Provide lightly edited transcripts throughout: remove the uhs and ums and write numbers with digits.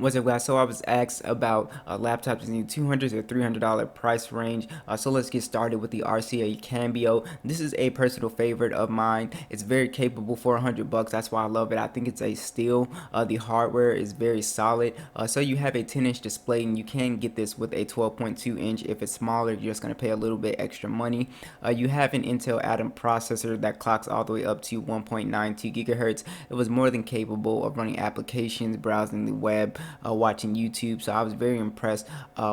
What's up, guys? So I was asked about laptops in the $200 to $300 price range. So let's get started with the RCA Cambio. This is a personal favorite of mine. It's very capable for $100. That's why I love it. I think it's a steal. The hardware is very solid. So you have a 10-inch display, and you can get this with a 12.2-inch. If it's smaller, you're just going to pay a little bit extra money. You have an Intel Atom processor that clocks all the way up to 1.92 gigahertz. It was more than capable of running applications, browsing the web, watching YouTube. So I was very impressed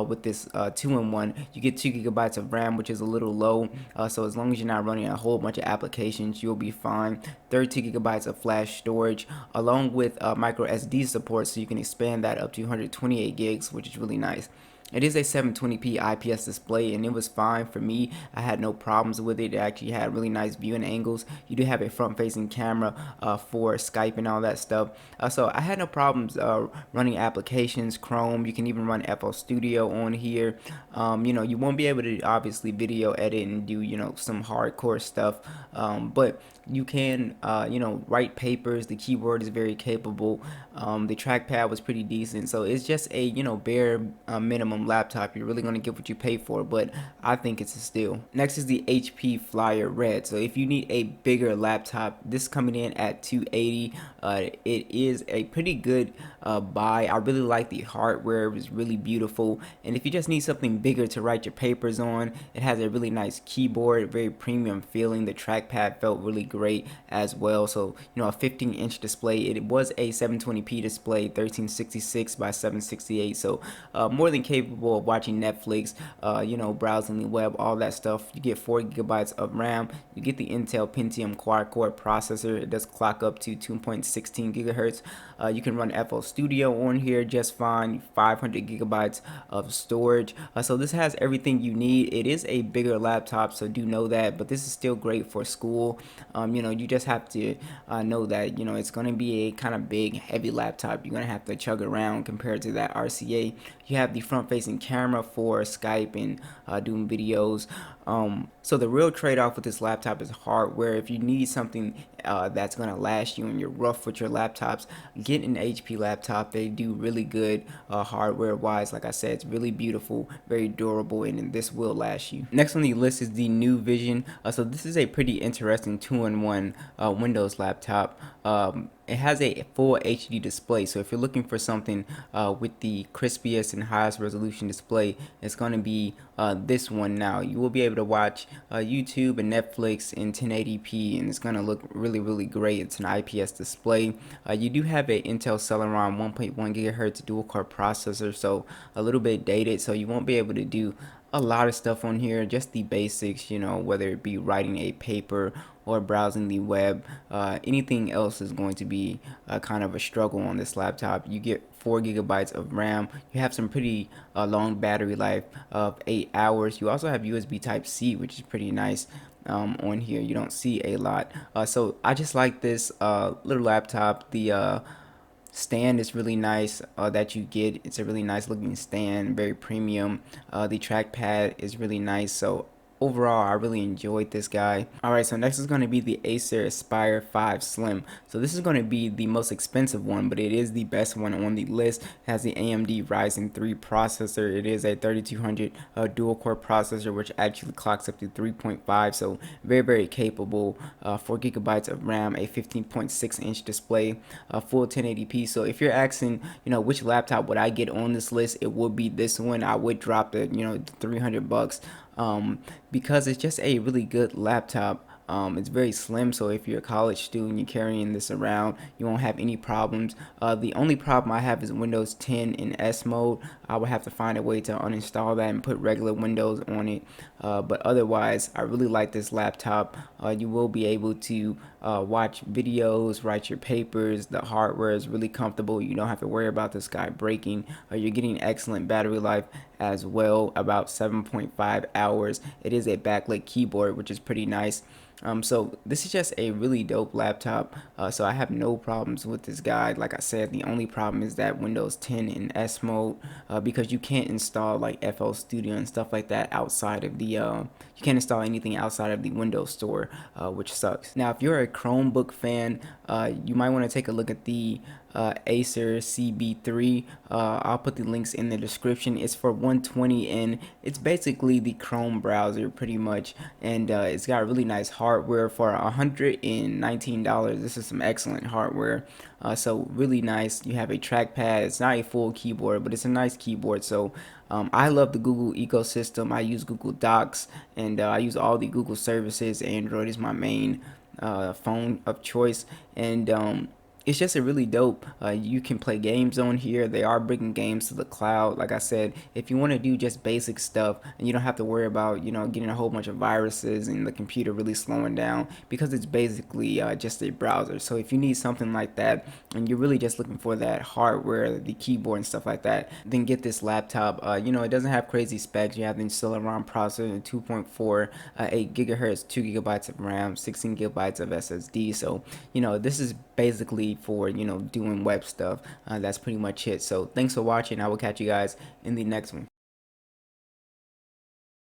with this 2-in-1. You get 2 GB of RAM, which is a little low. So as long as you're not running a whole bunch of applications, you'll be fine. 32 GB of flash storage, along with micro SD support, so you can expand that up to 128 gigs, which is really nice. It is a 720p IPS display, and it was fine for me. I had no problems with it. It actually had really nice viewing angles. You do have a front-facing camera for Skype and all that stuff. So I had no problems running applications, Chrome. You can even run FL Studio on here. You won't be able to obviously video edit and do some hardcore stuff, but you can write papers. The keyboard is very capable. The trackpad was pretty decent. So it's just a bare minimum laptop. You're really going to get what you pay for, but I think it's a steal. Next is the HP Flyer Red. So if you need a bigger laptop, this coming in at $280. It is a pretty good buy. I really like the hardware. It was really beautiful, and if you just need something bigger to write your papers on, it has a really nice keyboard, very premium feeling. The trackpad felt really great as well. So a 15-inch display. It was a 720p display, 1366 by 768. So more than capable of watching Netflix, browsing the web, all that stuff. You get 4 GB of RAM. You get the Intel Pentium quad-core processor. It does clock up to 2.16 gigahertz. You can run FL Studio on here just fine. 500 GB of storage. So this has everything you need. It is a bigger laptop, so do know that, but this is still great for school. You just have to know that it's going to be a kind of big, heavy laptop. You're going to have to chug around compared to that RCA. You have the front-facing camera for Skype and doing videos. So the real trade-off with this laptop is hardware. If you need something that's going to last you and you're rough with your laptops, get an HP laptop. They do really good hardware-wise. Like I said, it's really beautiful, very durable, and this will last you. Next on the list is the New Vision. So this is a pretty interesting 2-in-1 Windows laptop. It has a full HD display, so if you're looking for something with the crispiest and highest resolution display, it's going to be this one. Now you will be able to watch YouTube and Netflix in 1080p, and it's going to look really great. It's an IPS display. You do have a Intel Celeron 1.1 gigahertz dual core processor, so a little bit dated, so you won't be able to do a lot of stuff on here, just the basics, whether it be writing a paper or browsing the web. Anything else is going to be kind of a struggle on this laptop. You get 4 GB of RAM. You have some pretty long battery life of 8 hours. You also have USB Type-C, which is pretty nice. On here you don't see a lot, so I just like this little laptop. The stand is really nice that you get. It's a really nice looking stand, very premium. The trackpad is really nice. So overall, I really enjoyed this guy. Alright, so next is going to be the Acer Aspire 5 Slim. So this is going to be the most expensive one, but it is the best one on the list. It has the AMD Ryzen 3 processor. It is a 3200 dual core processor, which actually clocks up to 3.5, so very capable. 4 GB of RAM, a 15.6-inch display, full 1080p. So if you're asking, which laptop would I get on this list, it would be this one. I would drop the, $300. Because it's just a really good laptop. It's very slim, so if you're a college student, you're carrying this around, you won't have any problems. The only problem I have is Windows 10 in S mode. I would have to find a way to uninstall that and put regular Windows on it. But otherwise, I really like this laptop. You will be able to watch videos, write your papers. The hardware is really comfortable. You don't have to worry about this guy breaking. You're getting excellent battery life as well, about 7.5 hours. It is a backlit keyboard, which is pretty nice. So this is just a really dope laptop. So I have no problems with this guy. Like I said, the only problem is that Windows 10 in S mode, because you can't install like FL Studio and stuff like that outside of the you can't install anything outside of the Windows Store, which sucks. Now if you're a Chromebook fan, you might want to take a look at the Acer Cb3. I'll put the links in the description. It's for 120, and it's basically the Chrome browser pretty much, and it's got really nice hardware for $119. This is some excellent hardware. So really nice. You have a trackpad. It's not a full keyboard, but it's a nice keyboard. So I love the Google ecosystem. I use Google Docs, and I use all the Google services. Android is my main phone of choice, and it's just a really dope. You can play games on here. They are bringing games to the cloud. Like I said, if you want to do just basic stuff and you don't have to worry about, getting a whole bunch of viruses and the computer really slowing down, because it's basically just a browser. So if you need something like that and you're really just looking for that hardware, the keyboard and stuff like that, then get this laptop. It doesn't have crazy specs. You have the Celeron processor, 2.4, 8 gigahertz, 2 gigabytes of RAM, 16 gigabytes of SSD. So, this is basically for doing web stuff. That's pretty much it. So thanks for watching. I will catch you guys in the next one.